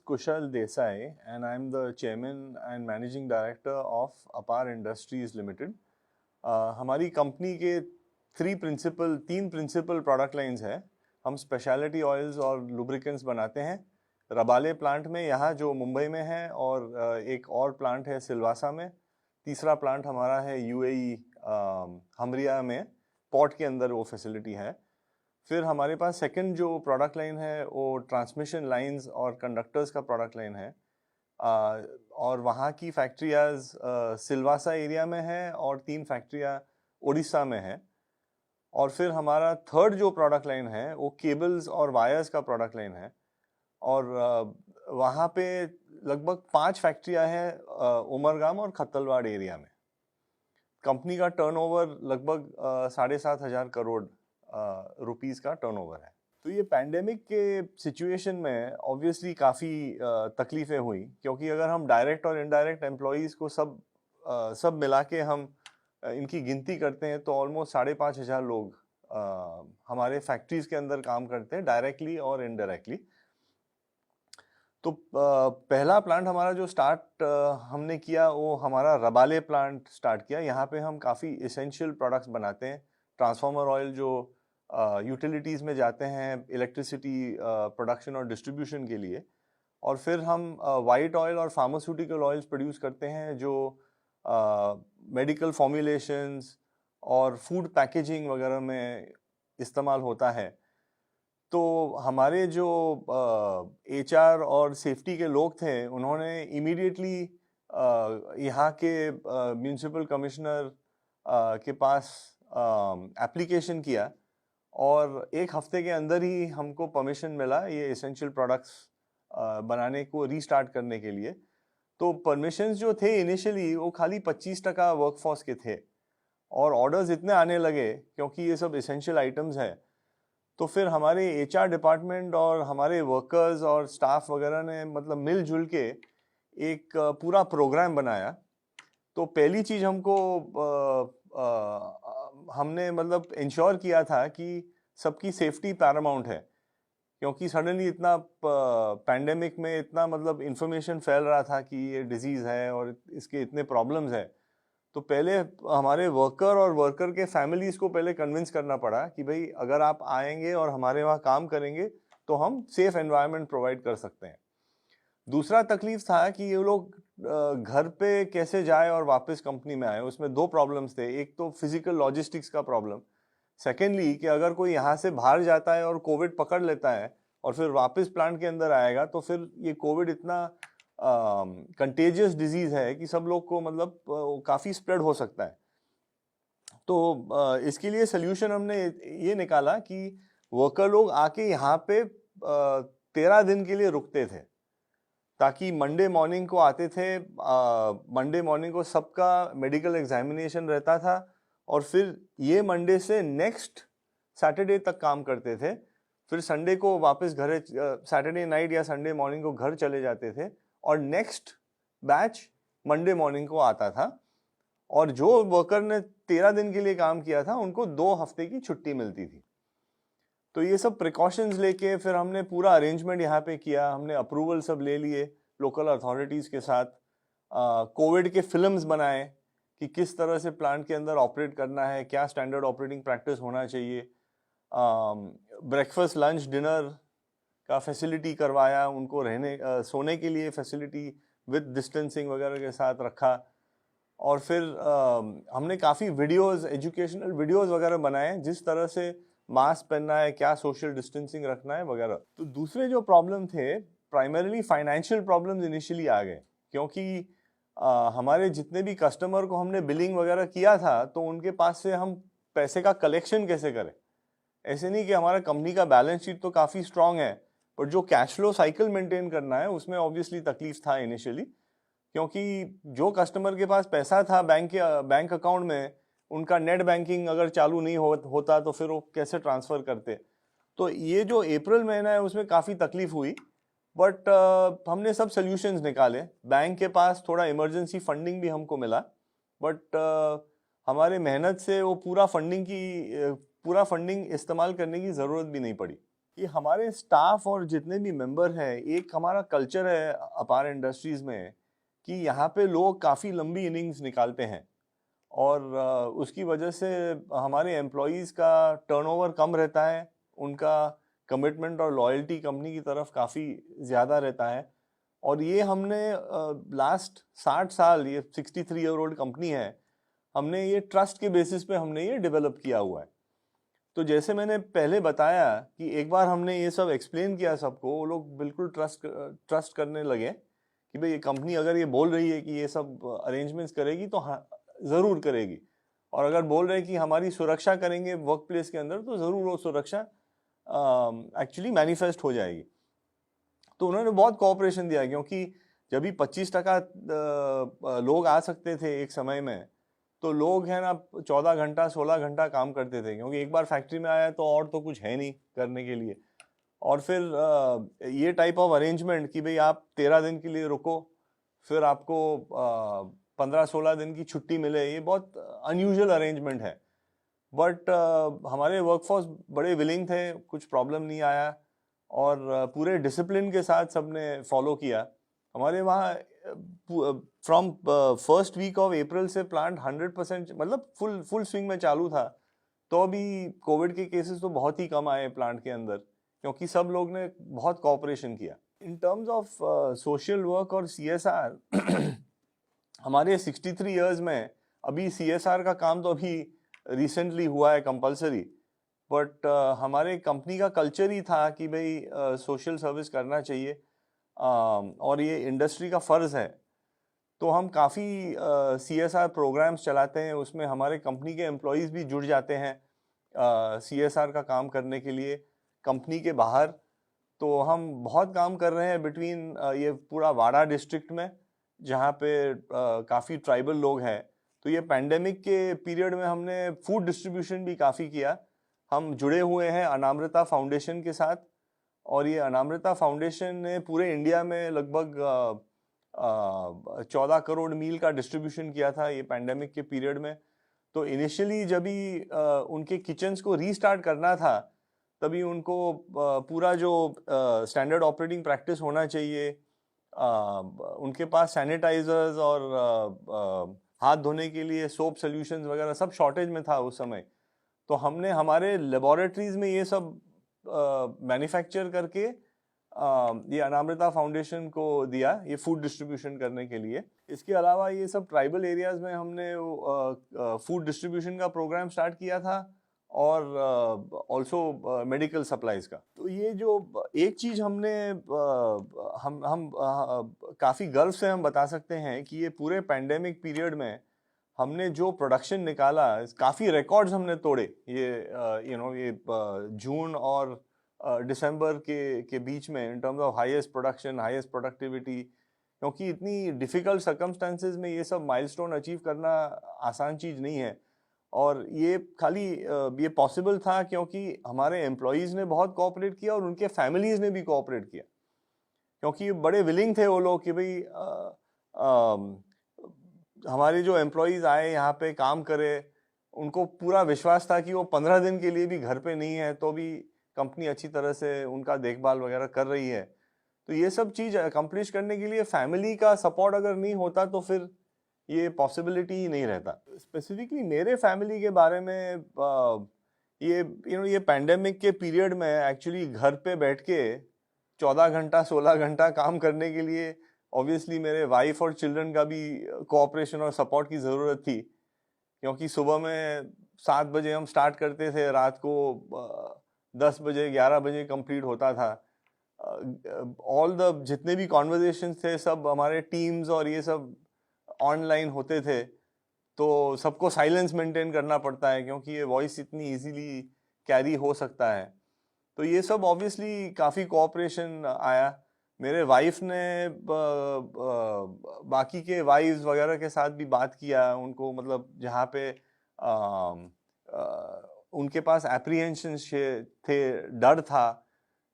Kushal Desai, and I'm the chairman and managing director of Apar Industries Limited. हमारी company के तीन principal product lines हैं. हम speciality oils और lubricants बनाते हैं रबाले प्लांट में, यहाँ जो मुंबई में है, और एक और प्लांट है सिलवासा में. तीसरा प्लांट हमारा है यूएई हमरिया में, पोर्ट के अंदर वो फैसिलिटी है. फिर हमारे पास सेकंड जो प्रोडक्ट लाइन है वो ट्रांसमिशन लाइंस और कंडक्टर्स का प्रोडक्ट लाइन है. और वहाँ की फैक्ट्रियाज सिलवासा एरिया में है और 3 फैक्ट्रियाँ उड़ीसा में है. और फिर हमारा थर्ड जो प्रोडक्ट लाइन है वो केबल्स और वायर्स का प्रोडक्ट लाइन है. और वहाँ पे लगभग 5 फैक्ट्रियाँ हैं उमरगाम और खत्तलवाड़ एरिया में. कंपनी का टर्नओवर लगभग 7,500 करोड़ रुपीस का टर्नओवर है. तो ये पैंडेमिक के सिचुएशन में ऑब्वियसली काफ़ी तकलीफ़ें हुई, क्योंकि अगर हम डायरेक्ट और इनडायरेक्ट एम्प्लॉयज़ को सब मिला के हम इनकी गिनती करते हैं तो ऑलमोस्ट 5,500 लोग हमारे फैक्ट्रीज़ के अंदर काम करते हैं, डायरेक्टली और इनडायरेक्टली. तो पहला प्लांट हमारा जो स्टार्ट हमने किया वो हमारा रबाले प्लांट स्टार्ट किया. यहाँ पे हम काफ़ी इसेंशियल प्रोडक्ट्स बनाते हैं. ट्रांसफार्मर ऑयल जो यूटिलिटीज़ में जाते हैं इलेक्ट्रिसिटी प्रोडक्शन और डिस्ट्रीब्यूशन के लिए. और फिर हम वाइट ऑयल और फार्मास्यूटिकल ऑयल्स प्रोड्यूस करते हैं जो मेडिकल फॉर्मुलेशंस और फूड पैकेजिंग वगैरह में इस्तेमाल होता है. तो हमारे जो HR और सेफ्टी के लोग थे उन्होंने इमीडिएटली यहाँ के म्यूनिसिपल कमिश्नर के पास एप्लीकेशन किया, और 1 हफ्ते के अंदर ही हमको परमिशन मिला ये एसेंशियल प्रोडक्ट्स बनाने को रीस्टार्ट करने के लिए. तो परमिशंस जो थे इनिशियली वो खाली 25% वर्कफोर्स के थे, और ऑर्डर्स इतने आने लगे क्योंकि ये सब एसेंशियल आइटम्स है. तो फिर हमारे HR डिपार्टमेंट और हमारे वर्कर्स और स्टाफ वगैरह ने मतलब मिलजुल के एक पूरा प्रोग्राम बनाया. तो पहली चीज़ हमने मतलब इंश्योर किया था कि सबकी सेफ्टी पैरामाउंट है, क्योंकि सडनली इतना पैंडेमिक में इतना मतलब इन्फॉर्मेशन फैल रहा था कि ये डिजीज़ है और इसके इतने प्रॉब्लम्स है. तो पहले हमारे वर्कर और वर्कर के फैमिलीज़ को पहले कन्विंस करना पड़ा कि भाई अगर आप आएंगे और हमारे वहाँ काम करेंगे तो हम सेफ एनवायरनमेंट प्रोवाइड कर सकते हैं. दूसरा तकलीफ था कि ये लोग घर पे कैसे जाए और वापस कंपनी में आए. उसमें 2 प्रॉब्लम्स थे. एक तो फिजिकल लॉजिस्टिक्स का प्रॉब्लम, सेकेंडली कि अगर कोई यहाँ से बाहर जाता है और कोविड पकड़ लेता है और फिर वापस प्लांट के अंदर आएगा तो फिर ये कोविड इतना कंटेजियस डिजीज़ है कि सब लोग को मतलब काफ़ी स्प्रेड हो सकता है. तो इसके लिए सोल्यूशन हमने ये निकाला कि वर्कर लोग आके यहाँ पे 13 दिन के लिए रुकते थे, ताकि मंडे मॉर्निंग को आते थे. मंडे मॉर्निंग को सबका मेडिकल एग्जामिनेशन रहता था, और फिर ये मंडे से नेक्स्ट सैटरडे तक काम करते थे. फिर संडे को वापस घर, सैटरडे नाइट या संडे मॉर्निंग को घर चले जाते थे, और नेक्स्ट बैच मंडे मॉर्निंग को आता था. और जो वर्कर ने 13 दिन के लिए काम किया था उनको 2 हफ्ते की छुट्टी मिलती थी. तो ये सब प्रिकॉशंस लेके फिर हमने पूरा अरेंजमेंट यहाँ पे किया. हमने अप्रूवल सब ले लिए लोकल अथॉरिटीज़ के साथ. कोविड के फिल्म्स बनाए कि किस तरह से प्लांट के अंदर ऑपरेट करना है, क्या स्टैंडर्ड ऑपरेटिंग प्रैक्टिस होना चाहिए. ब्रेकफास्ट लंच डिनर का फैसिलिटी करवाया, उनको रहने सोने के लिए फैसिलिटी विद डिस्टेंसिंग वगैरह के साथ रखा. और फिर हमने काफ़ी वीडियोस, एजुकेशनल वीडियोस वगैरह बनाए जिस तरह से मास्क पहनना है, क्या सोशल डिस्टेंसिंग रखना है वगैरह. तो दूसरे जो प्रॉब्लम थे, प्राइमरीली फाइनेंशियल प्रॉब्लम्स इनिशियली आ गए, क्योंकि हमारे जितने भी कस्टमर को हमने बिलिंग वगैरह किया था तो उनके पास से हम पैसे का कलेक्शन कैसे करें. ऐसे नहीं कि हमारा कंपनी का बैलेंस शीट तो काफ़ी स्ट्रांग है, पर जो कैश फ्लो साइकिल मेंटेन करना है उसमें ऑब्वियसली तकलीफ था इनिशियली, क्योंकि जो कस्टमर के पास पैसा था बैंक अकाउंट में, उनका नेट बैंकिंग अगर चालू नहीं होता तो फिर वो कैसे ट्रांसफ़र करते. तो ये जो अप्रैल महीना है उसमें काफ़ी तकलीफ हुई, बट हमने सब सोल्यूशंस निकाले. बैंक के पास थोड़ा इमरजेंसी फंडिंग भी हमको मिला, बट हमारे मेहनत से वो पूरा फंडिंग इस्तेमाल करने की ज़रूरत भी नहीं पड़ी. कि हमारे स्टाफ और जितने भी मेंबर हैं, एक हमारा कल्चर है अपार इंडस्ट्रीज में कि यहाँ पे लोग काफ़ी लंबी इनिंग्स निकालते हैं और उसकी वजह से हमारे एम्प्लॉयज़ का टर्नओवर कम रहता है, उनका कमिटमेंट और लॉयल्टी कंपनी की तरफ काफ़ी ज़्यादा रहता है। और ये हमने लास्ट 60 साल, ये 63 ईयर ओल्ड कंपनी है, हमने ये ट्रस्ट के बेसिस पे हमने ये डेवलप किया हुआ है। तो जैसे मैंने पहले बताया कि एक बार हमने ये सब एक्सप्लेन किया सबको, वो लोग बिल्कुल ट्रस्ट करने लगे कि भाई ये कंपनी अगर ये बोल रही है कि ये सब अरेंजमेंट्स करेगी तो हाँ ज़रूर करेगी, और अगर बोल रहे हैं कि हमारी सुरक्षा करेंगे वर्क प्लेस के अंदर तो ज़रूर वो सुरक्षा एक्चुअली मैनिफेस्ट हो जाएगी। तो उन्होंने बहुत कोऑपरेशन दिया, क्योंकि जब भी 25% लोग आ सकते थे एक समय में, तो लोग हैं ना 14 घंटा 16 घंटा काम करते थे, क्योंकि एक बार फैक्ट्री में आया तो और तो कुछ है नहीं करने के लिए। और फिर ये टाइप ऑफ अरेंजमेंट कि भाई आप 13 दिन के लिए रुको, फिर आपको 15-16 दिन की छुट्टी मिले, ये बहुत अनयूजुअल अरेंजमेंट है। बट हमारे वर्कफोर्स बड़े विलिंग थे, कुछ प्रॉब्लम नहीं आया और पूरे डिसिप्लिन के साथ सबने फॉलो किया। हमारे वहाँ from first week of April से प्लांट 100% मतलब फुल फुल स्विंग में चालू था। तो अभी कोविड के केसेस तो बहुत ही कम आए प्लांट के अंदर, क्योंकि सब लोग ने बहुत कोऑपरेशन किया। In terms of social work और सीएसआर हमारे 63 इयर्स में अभी सीएसआर का काम तो अभी रिसेंटली हुआ है कंपलसरी, बट हमारे कंपनी का कल्चर ही था कि भाई सोशल सर्विस करना चाहिए और ये इंडस्ट्री का फ़र्ज़ है। तो हम काफ़ी सीएसआर प्रोग्राम्स चलाते हैं, उसमें हमारे कंपनी के एम्प्लॉयज़ भी जुड़ जाते हैं सीएसआर का काम करने के लिए कंपनी के बाहर। तो हम बहुत काम कर रहे हैं बिटवीन ये पूरा वाड़ा डिस्ट्रिक्ट में, जहाँ पे काफ़ी ट्राइबल लोग हैं। तो ये पैंडेमिक के पीरियड में हमने फूड डिस्ट्रीब्यूशन भी काफ़ी किया। हम जुड़े हुए हैं अनामृता फाउंडेशन के साथ, और ये अनामृता फाउंडेशन ने पूरे इंडिया में लगभग 14 करोड़ मील का डिस्ट्रीब्यूशन किया था ये पैंडेमिक के पीरियड में। तो इनिशियली जब भी उनके किचन्स को रीस्टार्ट करना था, तभी उनको पूरा जो स्टैंडर्ड ऑपरेटिंग प्रैक्टिस होना चाहिए, उनके पास सैनिटाइजर्स और हाथ धोने के लिए सोप सॉल्यूशंस वगैरह सब शॉर्टेज में था उस समय। तो हमने हमारे लेबोरेटरीज में ये सब मैन्युफैक्चर करके ये अनामृता फाउंडेशन को दिया ये फूड डिस्ट्रीब्यूशन करने के लिए। इसके अलावा ये सब ट्राइबल एरियाज में हमने फूड डिस्ट्रीब्यूशन का प्रोग्राम स्टार्ट किया था, और ऑल्सो मेडिकल सप्लाईज का। तो ये जो एक चीज़ हमने हम काफ़ी गर्व से हम बता सकते हैं कि ये पूरे पैंडेमिक पीरियड में हमने जो प्रोडक्शन निकाला, काफ़ी रिकॉर्ड्स हमने तोड़े। ये ये जून और दिसंबर के बीच में in terms of highest production, highest productivity, क्योंकि इतनी डिफ़िकल्ट सर्कमस्टेंसेज में ये सब माइलस्टोन अचीव करना आसान चीज़ नहीं है। और ये खाली ये पॉसिबल था क्योंकि हमारे एम्प्लॉयज़ ने बहुत कोऑपरेट किया और उनके फैमिलीज़ ने भी कोऑपरेट किया, क्योंकि बड़े विलिंग थे वो लोग कि भाई हमारे जो एम्प्लॉयज़ आए यहाँ पे काम करे, उनको पूरा विश्वास था कि वो 15 दिन के लिए भी घर पे नहीं है तो भी कंपनी अच्छी तरह से उनका देखभाल वगैरह कर रही है। तो ये सब चीज़ अकम्प्लिश करने के लिए फैमिली का सपोर्ट अगर नहीं होता तो फिर ये पॉसिबिलिटी ही नहीं रहता। स्पेसिफिकली मेरे फैमिली के बारे में ये पैंडेमिक के पीरियड में एक्चुअली घर पे बैठ के 14 घंटा 16 घंटा काम करने के लिए ऑब्वियसली मेरे वाइफ और चिल्ड्रन का भी कोऑपरेशन और सपोर्ट की ज़रूरत थी, क्योंकि सुबह में 7 बजे हम स्टार्ट करते थे, रात को 10 बजे 11 बजे कंप्लीट होता था। ऑल द जितने भी कॉन्वर्जेशंस थे सब हमारे टीम्स और ये सब ऑनलाइन होते थे, तो सबको साइलेंस मेंटेन करना पड़ता है क्योंकि ये वॉइस इतनी इजीली कैरी हो सकता है। तो ये सब ऑब्वियसली काफ़ी कोऑपरेशन आया। मेरे वाइफ ने बाकी के वाइफ्स वगैरह के साथ भी बात किया, उनको मतलब जहाँ पे उनके पास एप्रीहेंशन थे, डर था,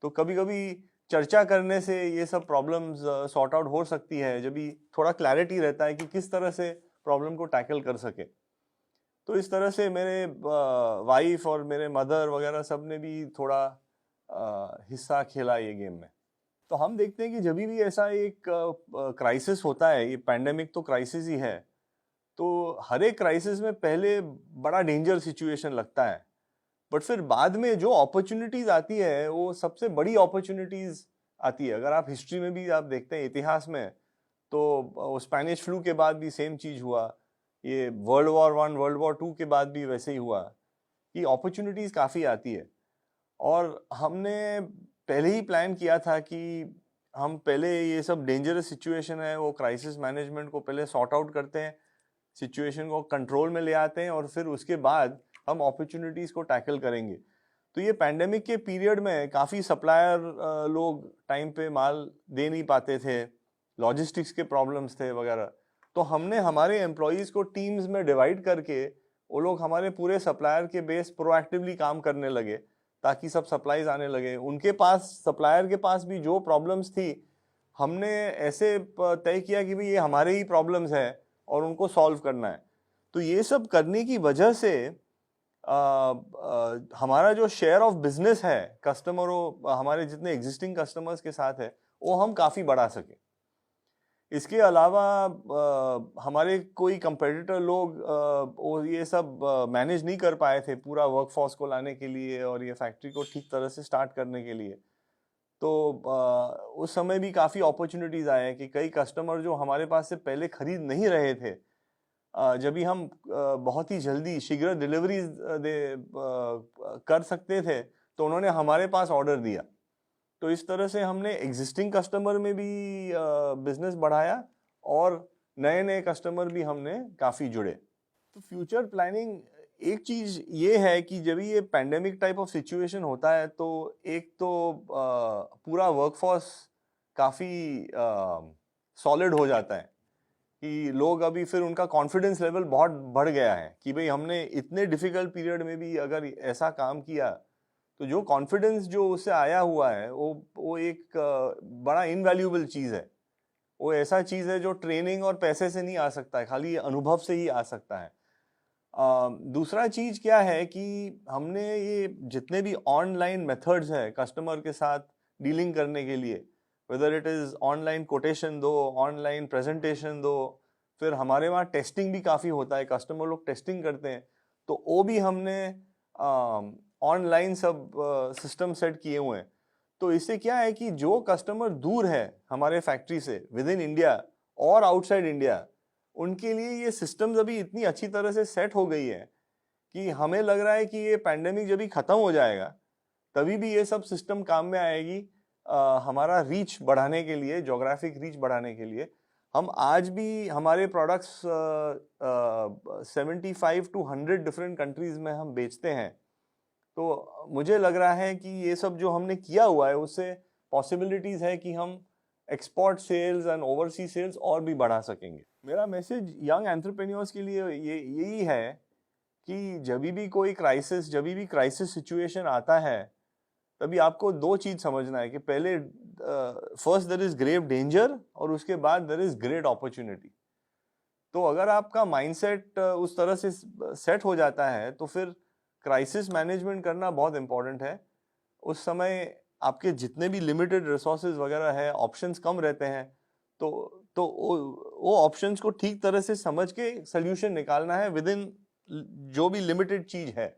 तो कभी कभी चर्चा करने से ये सब प्रॉब्लम्स सॉर्ट आउट हो सकती है, जब भी थोड़ा क्लैरिटी रहता है कि किस तरह से प्रॉब्लम को टैकल कर सके। तो इस तरह से मेरे वाइफ और मेरे मदर वगैरह सब ने भी थोड़ा हिस्सा खेला ये गेम में। तो हम देखते हैं कि जब भी ऐसा एक क्राइसिस होता है, ये पैंडेमिक तो क्राइसिस ही है, तो हर एक क्राइसिस में पहले बड़ा डेंजर सिचुएशन लगता है, बट फिर बाद में जो अपॉर्चुनिटीज आती है वो सबसे बड़ी अपॉर्चुनिटीज आती है। अगर आप हिस्ट्री में भी आप देखते हैं, इतिहास में, तो स्पेनिश फ्लू के बाद भी सेम चीज हुआ, ये वर्ल्ड वॉर 1 वर्ल्ड वॉर 2 के बाद भी वैसे ही हुआ कि अपॉर्चुनिटीज काफ़ी आती है। और हमने पहले ही प्लान किया था कि हम पहले ये सब डेंजरस सिचुएशन है वो क्राइसिस मैनेजमेंट को पहले सॉर्ट आउट करते हैं, सिचुएशन को कंट्रोल में ले आते हैं, और फिर उसके बाद हम अपॉर्चुनिटीज़ को टैकल करेंगे। तो ये पैंडेमिक के पीरियड में काफ़ी सप्लायर लोग टाइम पे माल दे नहीं पाते थे, लॉजिस्टिक्स के प्रॉब्लम्स थे वगैरह। तो हमने हमारे एम्प्लॉयज़ को टीम्स में डिवाइड करके वो लोग हमारे पूरे सप्लायर के बेस प्रोएक्टिवली काम करने लगे, ताकि सब सप्लाईज आने लगे। उनके पास, सप्लायर के पास भी जो प्रॉब्लम्स थी, हमने ऐसे तय किया कि भाई ये हमारे ही प्रॉब्लम्स हैं और उनको सॉल्व करना है। तो ये सब करने की वजह से हमारा जो शेयर ऑफ बिजनेस है कस्टमरों, हमारे जितने एग्जिस्टिंग कस्टमर्स के साथ है, वो हम काफ़ी बढ़ा सके। इसके अलावा हमारे कोई कंपेटिटर लोग वो ये सब मैनेज नहीं कर पाए थे पूरा वर्कफोर्स को लाने के लिए और ये फैक्ट्री को ठीक तरह से स्टार्ट करने के लिए। तो उस समय भी काफ़ी अपॉर्चुनिटीज़ आए हैं कि कई कस्टमर जो हमारे पास से पहले खरीद नहीं रहे थे, जब भी हम बहुत ही जल्दी शीघ्र डिलीवरी कर सकते थे, तो उन्होंने हमारे पास ऑर्डर दिया। तो इस तरह से हमने एग्जिस्टिंग कस्टमर में भी बिजनेस बढ़ाया और नए नए कस्टमर भी हमने काफ़ी जुड़े। तो फ्यूचर प्लानिंग, एक चीज़ ये है कि जब ये पैंडेमिक टाइप ऑफ सिचुएशन होता है, तो एक तो पूरा वर्कफोर्स काफ़ी सॉलिड हो जाता है कि लोग अभी फिर उनका कॉन्फिडेंस लेवल बहुत बढ़ गया है कि भाई हमने इतने डिफिकल्ट पीरियड में भी अगर ऐसा काम किया, तो जो कॉन्फिडेंस जो उससे आया हुआ है वो एक बड़ा इनवैल्यूएबल चीज़ है। वो ऐसा चीज़ है जो ट्रेनिंग और पैसे से नहीं आ सकता है, खाली अनुभव से ही आ सकता है। दूसरा चीज़ क्या है कि हमने ये जितने भी ऑनलाइन मेथड्स है कस्टमर के साथ डीलिंग करने के लिए, whether it is online quotation दो, ऑनलाइन प्रेजेंटेशन दो, फिर हमारे वहाँ टेस्टिंग भी काफ़ी होता है, कस्टमर लोग टेस्टिंग करते हैं, तो वो भी हमने ऑनलाइन सब सिस्टम सेट किए हुए हैं। तो इससे क्या है कि जो कस्टमर दूर है हमारे फैक्ट्री से, विद इन इंडिया और आउटसाइड इंडिया, उनके लिए ये सिस्टम्स अभी इतनी अच्छी तरह से सेट हो गई है कि हमें लग रहा है कि ये पैंडेमिक जब भी ख़त्म हो जाएगा, तभी भी ये सब सिस्टम काम में आएगी हमारा रीच बढ़ाने के लिए, जोग्राफिक रीच बढ़ाने के लिए। हम आज भी हमारे प्रोडक्ट्स 75 to 100 डिफरेंट कंट्रीज़ में हम बेचते हैं। तो मुझे लग रहा है कि ये सब जो हमने किया हुआ है उससे पॉसिबिलिटीज़ है कि हम export sales and overseas sales और भी बढ़ा सकेंगे। मेरा मैसेज यंग एंटरप्रेन्योर्स के लिए यही है कि जब भी कोई क्राइसिस, जब भी क्राइसिस सिचुएशन आता है, तभी आपको दो चीज़ समझना है कि पहले first there is grave danger और उसके बाद देयर इज़ ग्रेट अपॉर्चुनिटी। तो अगर आपका माइंडसेट उस तरह से सेट हो जाता है, तो फिर क्राइसिस मैनेजमेंट करना बहुत इंपॉर्टेंट है। उस समय आपके जितने भी लिमिटेड रिसोर्सेज वगैरह है, ऑप्शंस कम रहते हैं, तो वो ऑप्शंस को ठीक तरह से समझ के सोल्यूशन निकालना है विद इन जो भी लिमिटेड चीज़ है।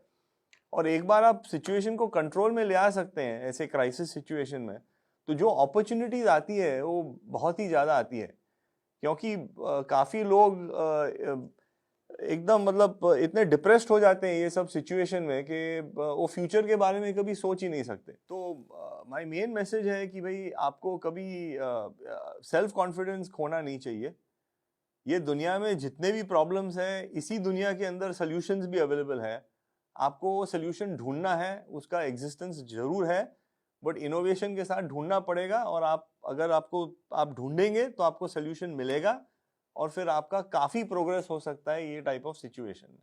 और एक बार आप सिचुएशन को कंट्रोल में ले आ सकते हैं ऐसे क्राइसिस सिचुएशन में, तो जो अपॉर्चुनिटीज आती है वो बहुत ही ज़्यादा आती है, क्योंकि काफ़ी लोग एकदम मतलब इतने डिप्रेस्ड हो जाते हैं ये सब सिचुएशन में कि वो फ्यूचर के बारे में कभी सोच ही नहीं सकते। तो माय मेन मैसेज है कि भाई आपको कभी सेल्फ कॉन्फिडेंस खोना नहीं चाहिए। ये दुनिया में जितने भी प्रॉब्लम्स हैं, इसी दुनिया के अंदर सॉल्यूशंस भी अवेलेबल है। आपको वो सॉल्यूशन ढूंढना है, उसका एग्जिस्टेंस जरूर है, बट इनोवेशन के साथ ढूंढना पड़ेगा। और अगर आप ढूंढेंगे तो आपको सॉल्यूशन मिलेगा और फिर आपका काफ़ी प्रोग्रेस हो सकता है ये टाइप ऑफ सिचुएशन में।